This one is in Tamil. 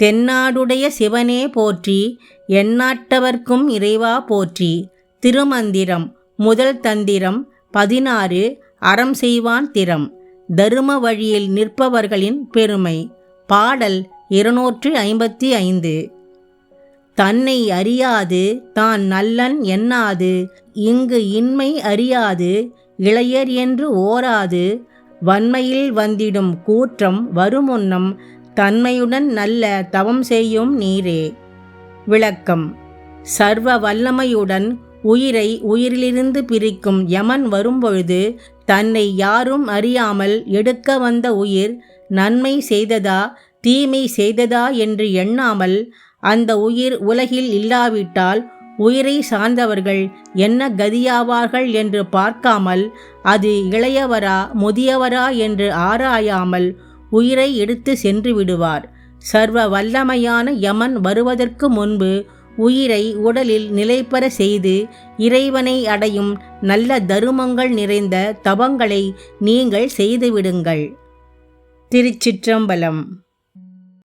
தென்னாடுடைய சிவனே போற்றி, எந்நாட்டவர்க்கும் இறைவா போற்றி. திருமந்திரம். முதல் தந்திரம் 16. அறம் செய்வான் திறம். தரும வழியில் நிற்பவர்களின் பெருமை. பாடல் 255. தன்னை அறியாது தான் நல்லன் எண்ணாது, இங்கு இன்மை அறியாது இளையர் என்று ஓராது, வன்மையில் வந்திடும் கூற்றம் வருமுன்னம், தன்மையுடன் நல்ல தவம் செய்யும் நீரே. விளக்கம். சர்வ வல்லமையுடன் உயிரை உயிரிலிருந்து பிரிக்கும் யமன் வரும்பொழுது தன்னை யாரும் அறியாமல் எடுக்க வந்த உயிர் நன்மை செய்ததா தீமை செய்ததா என்று எண்ணாமல், அந்த உயிர் உலகில் இல்லாவிட்டால் உயிரை சார்ந்தவர்கள் என்ன கதியாவார்கள் என்று பார்க்காமல், அது இளையவரா முதியவரா என்று ஆராயாமல் உயிரை எடுத்து சென்று விடுவார். சர்வ வல்லமையான யமன் வருவதற்கு முன்பு உயிரை உடலில் நிலைபெற செய்து இறைவனை அடையும் நல்ல தருமங்கள் நிறைந்த தவங்களை நீங்கள் செய்துவிடுங்கள். திருச்சிற்றம்பலம்.